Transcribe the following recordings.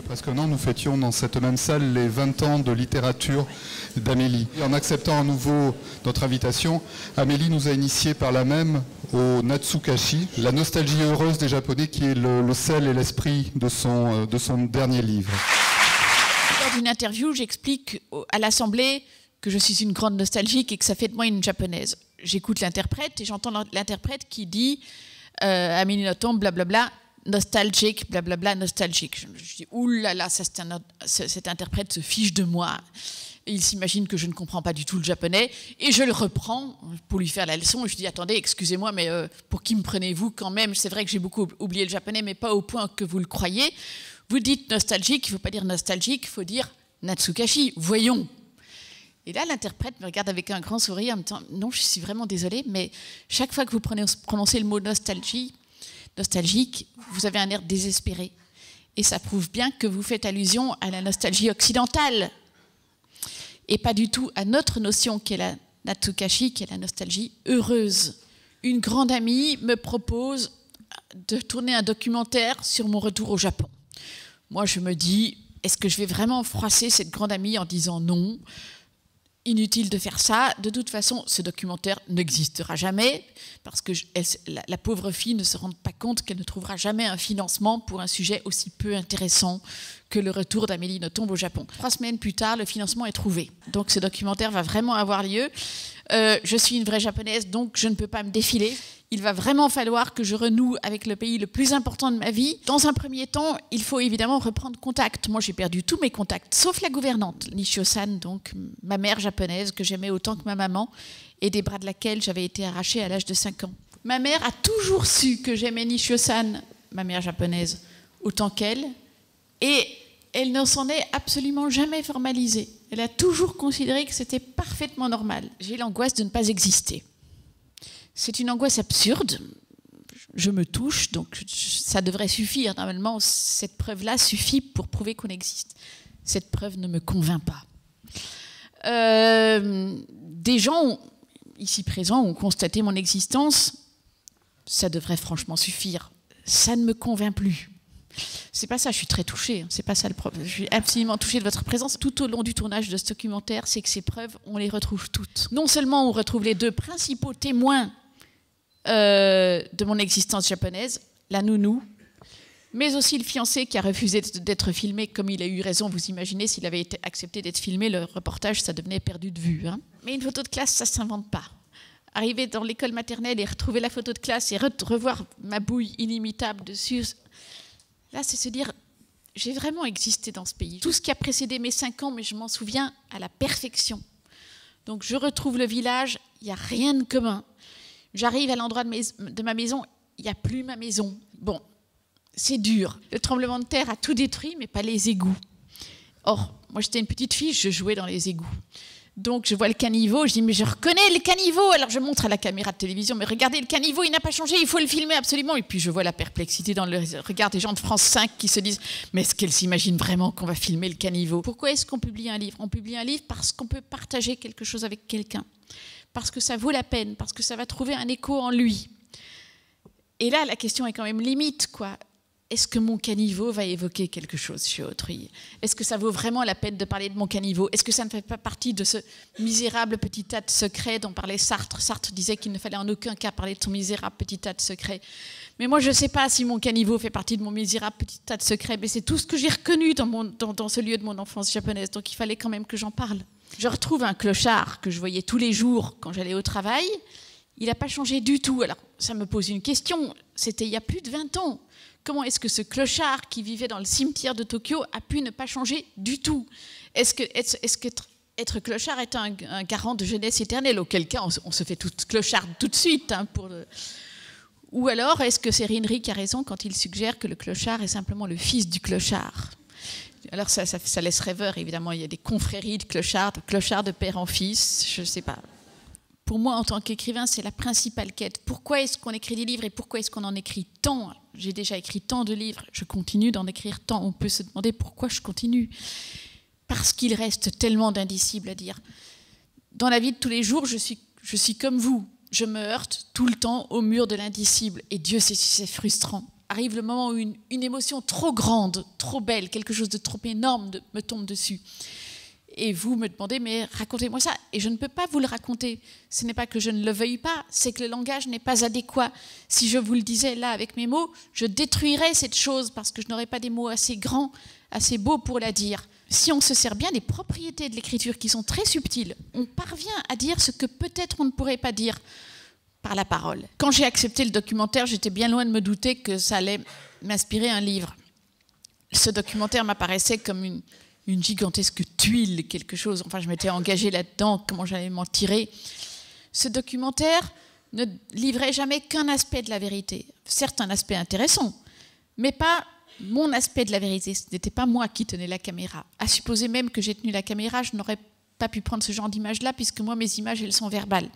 Presque un an, nous fêtions dans cette même salle les 20 ans de littérature d'Amélie. En acceptant à nouveau notre invitation, Amélie nous a initiés par là même au Natsukashi, la nostalgie heureuse des Japonais qui est le sel et l'esprit de son dernier livre. Lors d'une interview, j'explique à l'Assemblée que je suis une grande nostalgique et que ça fait de moi une japonaise. J'écoute l'interprète et j'entends l'interprète qui dit Amélie Nothomb, blablabla, nostalgique, blablabla, nostalgique. Je dis, oulala, cet interprète se fiche de moi. Et il s'imagine que je ne comprends pas du tout le japonais. Et je le reprends pour lui faire la leçon. Et je dis, attendez, excusez-moi, mais pour qui me prenez-vous quand même? C'est vrai que j'ai beaucoup oublié le japonais, mais pas au point que vous le croyez. Vous dites nostalgique, il ne faut pas dire nostalgique, il faut dire Natsukashi, voyons. Et là, l'interprète me regarde avec un grand sourire en me disant, non, je suis vraiment désolée, mais chaque fois que vous prononcez le mot nostalgique, vous avez un air désespéré. Et ça prouve bien que vous faites allusion à la nostalgie occidentale. Et pas du tout à notre notion qui est la Natsukashi, qui est la nostalgie heureuse. Une grande amie me propose de tourner un documentaire sur mon retour au Japon. Moi, je me dis, est-ce que je vais vraiment froisser cette grande amie en disant non ? Inutile de faire ça. De toute façon, ce documentaire n'existera jamais parce que la pauvre fille ne se rend pas compte qu'elle ne trouvera jamais un financement pour un sujet aussi peu intéressant que le retour d'Amélie Nothomb au Japon. 3 semaines plus tard, le financement est trouvé. Donc ce documentaire va vraiment avoir lieu. Je suis une vraie japonaise, donc je ne peux pas me défiler. Il va vraiment falloir que je renoue avec le pays le plus important de ma vie. Dans un premier temps, il faut évidemment reprendre contact. Moi, j'ai perdu tous mes contacts, sauf la gouvernante, Nishio-san, donc ma mère japonaise, que j'aimais autant que ma maman, et des bras de laquelle j'avais été arrachée à l'âge de 5 ans. Ma mère a toujours su que j'aimais Nishio-san, ma mère japonaise, autant qu'elle, et elle ne s'en est absolument jamais formalisée. Elle a toujours considéré que c'était parfaitement normal. J'ai l'angoisse de ne pas exister. C'est une angoisse absurde. Je me touche, donc ça devrait suffire. Normalement, cette preuve-là suffit pour prouver qu'on existe. Cette preuve ne me convainc pas. Des gens ici présents ont constaté mon existence. Ça devrait franchement suffire. Ça ne me convainc plus. C'est pas ça, je suis très touchée. C'est pas ça le problème. Je suis absolument touchée de votre présence. Tout au long du tournage de ce documentaire, c'est que ces preuves, on les retrouve toutes. Non seulement on retrouve les 2 principaux témoins de mon existence japonaise, la nounou, mais aussi le fiancé qui a refusé d'être filmé, comme il a eu raison. Vous imaginez, s'il avait été accepté d'être filmé, le reportage, ça devenait perdu de vue. Hein. Mais une photo de classe, ça ne s'invente pas. Arriver dans l'école maternelle et retrouver la photo de classe et revoir ma bouille inimitable dessus, là, c'est se dire, j'ai vraiment existé dans ce pays. Tout ce qui a précédé mes 5 ans, mais je m'en souviens à la perfection. Donc je retrouve le village, il n'y a rien de commun. J'arrive à l'endroit de ma maison, il n'y a plus ma maison. Bon, c'est dur. Le tremblement de terre a tout détruit, mais pas les égouts. Or, moi j'étais une petite fille, je jouais dans les égouts. Donc je vois le caniveau, je dis mais je reconnais le caniveau. Alors je montre à la caméra de télévision, mais regardez le caniveau, il n'a pas changé, il faut le filmer absolument. Et puis je vois la perplexité dans le regard des gens de France 5 qui se disent mais est-ce qu'elle s'imagine vraiment qu'on va filmer le caniveau? Pourquoi est-ce qu'on publie un livre? On publie un livre parce qu'on peut partager quelque chose avec quelqu'un, parce que ça vaut la peine, parce que ça va trouver un écho en lui. Et là la question est quand même limite, quoi. Est-ce que mon caniveau va évoquer quelque chose chez autrui? Est-ce que ça vaut vraiment la peine de parler de mon caniveau? Est-ce que ça ne fait pas partie de ce misérable petit tas de secrets dont parlait Sartre? Sartre disait qu'il ne fallait en aucun cas parler de son misérable petit tas de secrets. Mais moi, je ne sais pas si mon caniveau fait partie de mon misérable petit tas de secrets, mais c'est tout ce que j'ai reconnu dans ce lieu de mon enfance japonaise, donc il fallait quand même que j'en parle. Je retrouve un clochard que je voyais tous les jours quand j'allais au travail. Il n'a pas changé du tout. Alors, ça me pose une question. C'était il y a plus de 20 ans. Comment est-ce que ce clochard qui vivait dans le cimetière de Tokyo a pu ne pas changer du tout? Est-ce que être clochard est un garant de jeunesse éternelle, auquel cas on se fait toute clocharde tout de suite. Hein, Ou alors, est-ce que c'est Rinry qui a raison quand il suggère que le clochard est simplement le fils du clochard? Alors ça laisse rêveur, évidemment. Il y a des confréries de clochards de père en fils, je ne sais pas. Pour moi, en tant qu'écrivain, c'est la principale quête. Pourquoi est-ce qu'on écrit des livres et pourquoi est-ce qu'on en écrit tant? J'ai déjà écrit tant de livres, je continue d'en écrire tant. On peut se demander pourquoi je continue. Parce qu'il reste tellement d'indicibles à dire. Dans la vie de tous les jours, je suis comme vous. Je me heurte tout le temps au mur de l'indicible. Et Dieu sait si c'est frustrant. Arrive le moment où une émotion trop grande, trop belle, quelque chose de trop énorme me tombe dessus. Et vous me demandez, mais racontez-moi ça. Et je ne peux pas vous le raconter. Ce n'est pas que je ne le veuille pas, c'est que le langage n'est pas adéquat. Si je vous le disais là avec mes mots, je détruirais cette chose parce que je n'aurais pas des mots assez grands, assez beaux pour la dire. Si on se sert bien des propriétés de l'écriture qui sont très subtiles, on parvient à dire ce que peut-être on ne pourrait pas dire par la parole. Quand j'ai accepté le documentaire, j'étais bien loin de me douter que ça allait m'inspirer un livre. Ce documentaire m'apparaissait comme une gigantesque tuile, quelque chose. Enfin, je m'étais engagée là-dedans, comment j'allais m'en tirer. Ce documentaire ne livrait jamais qu'un aspect de la vérité. Certes, un aspect intéressant, mais pas mon aspect de la vérité. Ce n'était pas moi qui tenais la caméra. À supposer même que j'ai tenu la caméra, je n'aurais pas pu prendre ce genre d'image-là, puisque moi, mes images, elles sont verbales.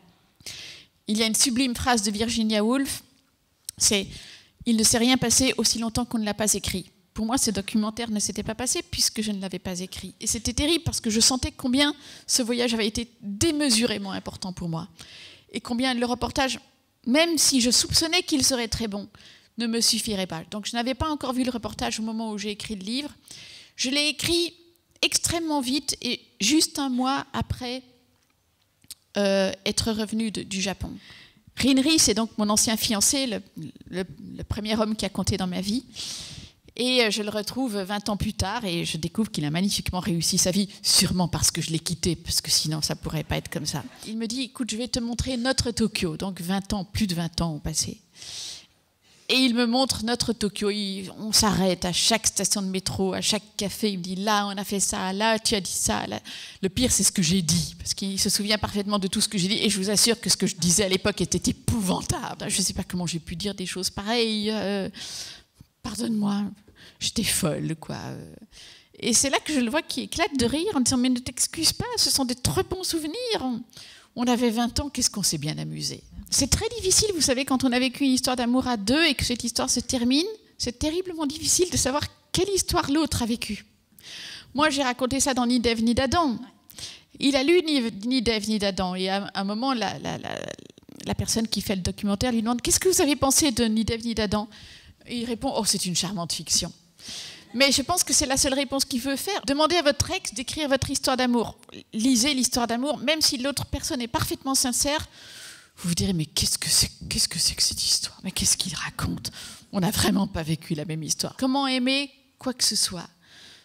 Il y a une sublime phrase de Virginia Woolf, c'est « Il ne s'est rien passé aussi longtemps qu'on ne l'a pas écrit ». Pour moi, ce documentaire ne s'était pas passé puisque je ne l'avais pas écrit. Et c'était terrible parce que je sentais combien ce voyage avait été démesurément important pour moi. Et combien le reportage, même si je soupçonnais qu'il serait très bon, ne me suffirait pas. Donc je n'avais pas encore vu le reportage au moment où j'ai écrit le livre. Je l'ai écrit extrêmement vite et juste un mois après être revenue du Japon. Rinry, c'est donc mon ancien fiancé, le premier homme qui a compté dans ma vie. Et je le retrouve 20 ans plus tard et je découvre qu'il a magnifiquement réussi sa vie, sûrement parce que je l'ai quitté, parce que sinon ça ne pourrait pas être comme ça. Il me dit, écoute, je vais te montrer notre Tokyo, donc 20 ans, plus de 20 ans ont passé. Et il me montre notre Tokyo, on s'arrête à chaque station de métro, à chaque café, il me dit, là on a fait ça, là tu as dit ça. Là. Le pire c'est ce que j'ai dit, parce qu'il se souvient parfaitement de tout ce que j'ai dit, et je vous assure que ce que je disais à l'époque était épouvantable. Je ne sais pas comment j'ai pu dire des choses pareilles, pardonne-moi. J'étais folle, quoi. Et c'est là que je le vois qui éclate de rire en disant « Mais ne t'excuse pas, ce sont des très bons souvenirs. On avait 20 ans, qu'est-ce qu'on s'est bien amusé. » C'est très difficile, vous savez, quand on a vécu une histoire d'amour à deux et que cette histoire se termine, c'est terriblement difficile de savoir quelle histoire l'autre a vécue. Moi, j'ai raconté ça dans Ni d'Ève ni d'Adam. Il a lu Ni d'Ève ni d'Adam et à un moment, la personne qui fait le documentaire lui demande « Qu'est-ce que vous avez pensé de Ni d'Ève ni d'Adam ?» Et il répond « Oh, c'est une charmante fiction ». Mais je pense que c'est la seule réponse qu'il veut faire. Demandez à votre ex d'écrire votre histoire d'amour. Lisez l'histoire d'amour, même si l'autre personne est parfaitement sincère. Vous vous direz, mais qu'est-ce que c'est que cette histoire? Mais qu'est-ce qu'il raconte? On n'a vraiment pas vécu la même histoire. Comment aimer quoi que ce soit,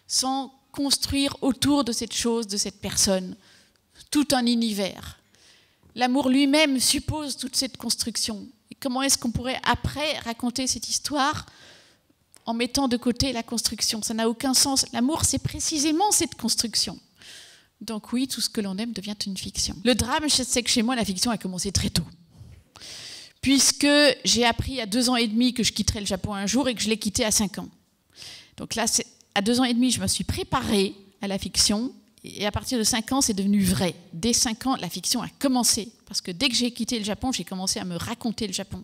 sans construire autour de cette chose, de cette personne, tout un univers? L'amour lui-même suppose toute cette construction. Et comment est-ce qu'on pourrait après raconter cette histoire en mettant de côté la construction? Ça n'a aucun sens. L'amour, c'est précisément cette construction. Donc oui, tout ce que l'on aime devient une fiction. Le drame, c'est que chez moi, la fiction a commencé très tôt. Puisque j'ai appris à 2 ans et demi que je quitterais le Japon un jour et que je l'ai quitté à 5 ans. Donc là, à 2 ans et demi, je me suis préparée à la fiction. Et à partir de 5 ans, c'est devenu vrai. Dès 5 ans, la fiction a commencé. Parce que dès que j'ai quitté le Japon, j'ai commencé à me raconter le Japon.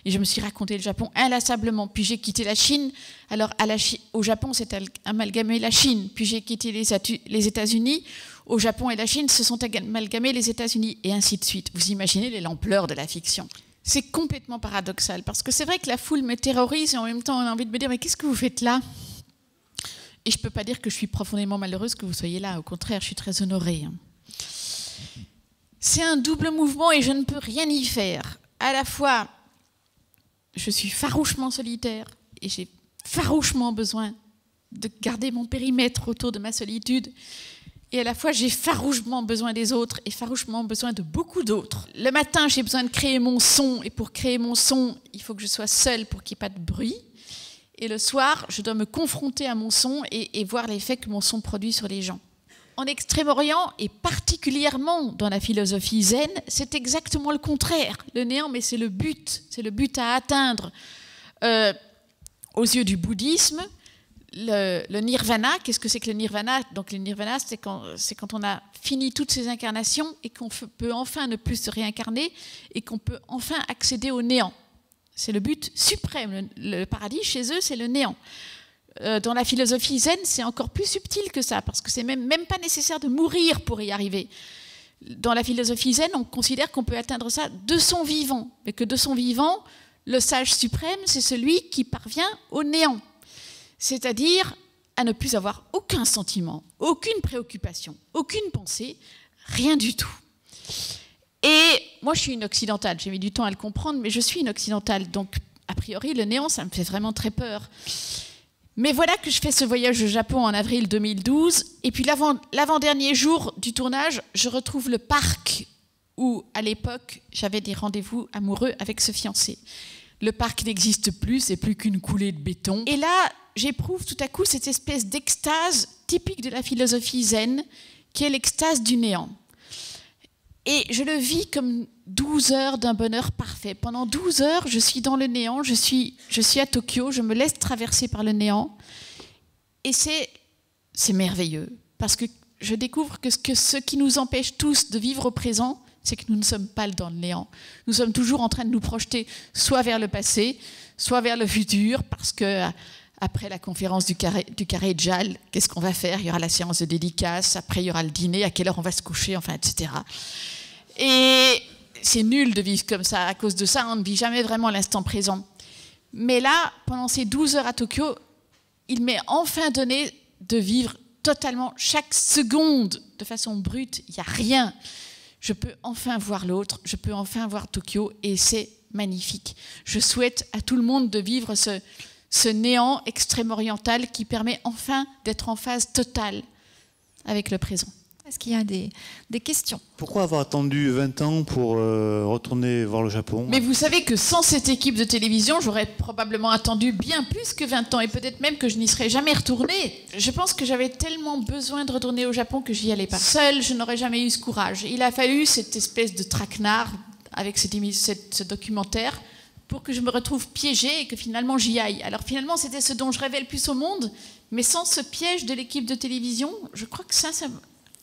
Et je me suis raconté le Japon inlassablement. Puis j'ai quitté la Chine. Alors au Japon, c'est amalgamé la Chine. Puis j'ai quitté les États-Unis. Au Japon et la Chine, se sont amalgamés les États-Unis. Et ainsi de suite. Vous imaginez l'ampleur de la fiction. C'est complètement paradoxal. Parce que c'est vrai que la foule me terrorise et en même temps, on a envie de me dire « Mais qu'est-ce que vous faites là ?» Et je ne peux pas dire que je suis profondément malheureuse que vous soyez là. Au contraire, je suis très honorée. C'est un double mouvement et je ne peux rien y faire. À la fois, je suis farouchement solitaire et j'ai farouchement besoin de garder mon périmètre autour de ma solitude. Et à la fois, j'ai farouchement besoin des autres et farouchement besoin de beaucoup d'autres. Le matin, j'ai besoin de créer mon son. Et pour créer mon son, il faut que je sois seule pour qu'il n'y ait pas de bruit. Et le soir, je dois me confronter à mon son et voir l'effet que mon son produit sur les gens. En Extrême-Orient, et particulièrement dans la philosophie zen, c'est exactement le contraire. Le néant, mais c'est le but à atteindre. Aux yeux du bouddhisme, le nirvana, qu'est-ce que c'est que le nirvana? Donc le nirvana, c'est quand on a fini toutes ces incarnations et qu'on peut enfin ne plus se réincarner et qu'on peut enfin accéder au néant. C'est le but suprême. Le paradis, chez eux, c'est le néant. Dans la philosophie zen, c'est encore plus subtil que ça, parce que c'est même pas nécessaire de mourir pour y arriver. Dans la philosophie zen, on considère qu'on peut atteindre ça de son vivant, mais que de son vivant, le sage suprême, c'est celui qui parvient au néant, c'est-à-dire à ne plus avoir aucun sentiment, aucune préoccupation, aucune pensée, rien du tout. Et moi, je suis une occidentale, j'ai mis du temps à le comprendre, mais je suis une occidentale, donc a priori, le néant, ça me fait vraiment très peur. Mais voilà que je fais ce voyage au Japon en avril 2012, et puis l'avant-dernier jour du tournage, je retrouve le parc où, à l'époque, j'avais des rendez-vous amoureux avec ce fiancé. Le parc n'existe plus, c'est plus qu'une coulée de béton. Et là, j'éprouve tout à coup cette espèce d'extase typique de la philosophie zen, qui est l'extase du néant. Et je le vis comme 12 heures d'un bonheur parfait. Pendant 12 heures, je suis dans le néant, je suis à Tokyo, je me laisse traverser par le néant. Et c'est merveilleux, parce que je découvre que ce qui nous empêche tous de vivre au présent, c'est que nous ne sommes pas dans le néant. Nous sommes toujours en train de nous projeter soit vers le passé, soit vers le futur, parce que après la conférence du carré de Jal, qu'est-ce qu'on va faire? Il y aura la séance de dédicace, après il y aura le dîner, à quelle heure on va se coucher, enfin, etc. Et c'est nul de vivre comme ça. À cause de ça, on ne vit jamais vraiment l'instant présent. Mais là, pendant ces 12 heures à Tokyo, il m'est enfin donné de vivre totalement chaque seconde de façon brute. Il n'y a rien. Je peux enfin voir l'autre, je peux enfin voir Tokyo, et c'est magnifique. Je souhaite à tout le monde de vivre ce néant extrême-oriental qui permet enfin d'être en phase totale avec le présent. Est-ce qu'il y a des questions? Pourquoi avoir attendu 20 ans pour retourner voir le Japon? Mais vous savez que sans cette équipe de télévision, j'aurais probablement attendu bien plus que 20 ans, et peut-être même que je n'y serais jamais retournée. Je pense que j'avais tellement besoin de retourner au Japon que j'y allais pas. Seule, je n'aurais jamais eu ce courage. Il a fallu cette espèce de traquenard avec ce documentaire pour que je me retrouve piégée et que finalement j'y aille. Alors finalement, c'était ce dont je rêvais le plus au monde, mais sans ce piège de l'équipe de télévision, je crois que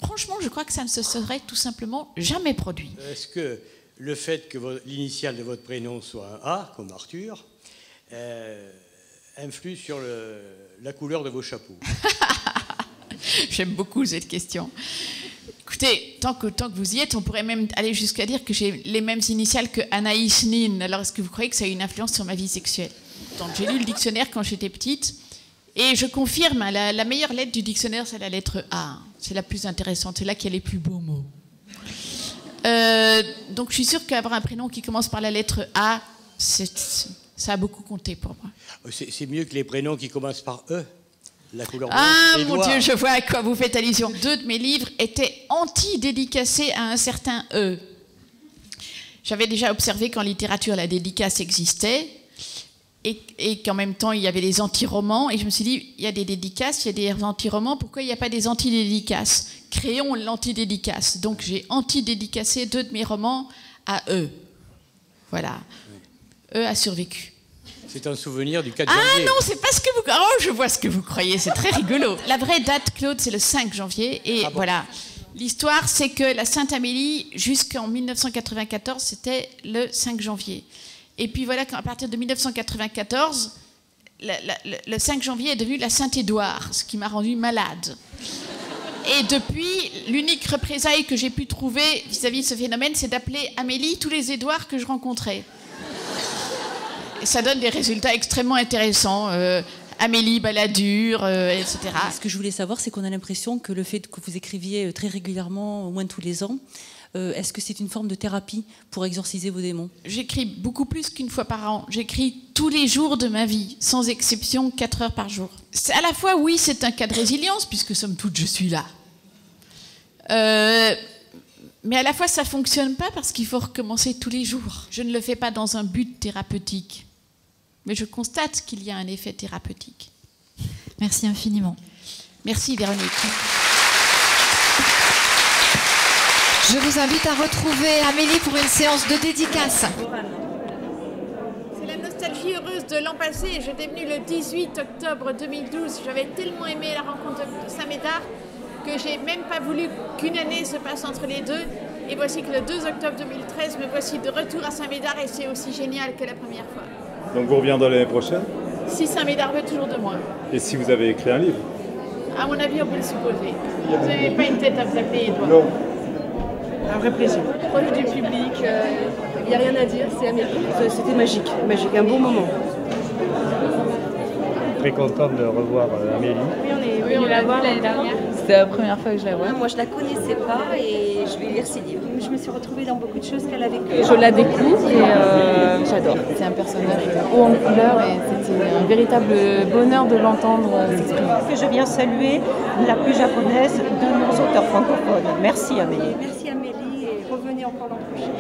franchement, je crois que ça ne se serait tout simplement jamais produit. Est-ce que le fait que l'initiale de votre prénom soit un A, comme Arthur, influe sur la couleur de vos chapeaux? J'aime beaucoup cette question. Écoutez, tant que vous y êtes, on pourrait même aller jusqu'à dire que j'ai les mêmes initiales que Anaïs Nin. Alors, est-ce que vous croyez que ça a une influence sur ma vie sexuelle? Donc, j'ai lu le dictionnaire quand j'étais petite. Et je confirme, la meilleure lettre du dictionnaire, c'est la lettre A. C'est la plus intéressante, c'est là qu'il y a les plus beaux mots. Donc je suis sûre qu'avoir un prénom qui commence par la lettre A, ça a beaucoup compté pour moi. C'est mieux que les prénoms qui commencent par E. La couleur blanche, mon Dieu, je vois à quoi vous faites allusion. 2 de mes livres étaient anti-dédicacés à un certain E. J'avais déjà observé qu'en littérature, la dédicace existait. Et qu'en même temps, il y avait des anti-romans. Et je me suis dit, il y a des dédicaces, il y a des anti-romans, pourquoi il n'y a pas des anti-dédicaces? Créons l'anti-dédicace. Donc j'ai anti-dédicacé 2 de mes romans à E. Voilà. E a survécu. C'est un souvenir du 4 janvier. Ah non, c'est pas ce que vous... Oh, je vois ce que vous croyez, c'est très rigolo. La vraie date, Claude, c'est le 5 janvier. Et voilà. L'histoire, c'est que la Sainte Amélie, jusqu'en 1994, c'était le 5 janvier. Et puis voilà qu'à partir de 1994, le 5 janvier est devenu la Saint-Édouard, ce qui m'a rendu malade. Et depuis, l'unique représailles que j'ai pu trouver vis-à-vis de ce phénomène, c'est d'appeler Amélie tous les Édouards que je rencontrais. Et ça donne des résultats extrêmement intéressants. Amélie Balladur, etc. Ce que je voulais savoir, c'est qu'on a l'impression que le fait que vous écriviez très régulièrement, au moins tous les ans, est-ce que c'est une forme de thérapie pour exorciser vos démons? J'écris beaucoup plus qu'une fois par an. J'écris tous les jours de ma vie, sans exception, 4 heures par jour. À la fois, oui, c'est un cas de résilience, puisque somme toute, je suis là. Mais à la fois, ça ne fonctionne pas parce qu'il faut recommencer tous les jours. Je ne le fais pas dans un but thérapeutique, mais je constate qu'il y a un effet thérapeutique. Merci infiniment. Merci Véronique. Je vous invite à retrouver Amélie pour une séance de dédicace. C'est la nostalgie heureuse de l'an passé. J'étais venue le 18 octobre 2012. J'avais tellement aimé la rencontre de Saint-Médard que j'ai même pas voulu qu'une année se passe entre les deux. Et voici que le 2 octobre 2013, me voici de retour à Saint-Médard et c'est aussi génial que la première fois. Donc vous reviendrez l'année prochaine? Si Saint-Médard veut toujours de moi. Et si vous avez écrit un livre? À mon avis, on peut le supposer. Vous n'avez pas une tête à vous appeler Edouard. Non. Un vrai plaisir. Proche du public, il n'y a rien à dire, c'est Amélie. C'était magique, magique, un bon moment. Très contente de revoir Amélie. Oui, on l'a vue l'année dernière. C'était la première fois que je la vois. Moi, je la connaissais pas et je vais lire ses livres. Je me suis retrouvée dans beaucoup de choses qu'elle a vécues. Je la découvre et j'adore. C'est un personnage haut en couleur et c'était un véritable bonheur de l'entendre s'exprimer. Que je viens saluer la plus japonaise de nos auteurs francophones. Merci Amélie. Merci Amélie et revenez encore l'an prochain.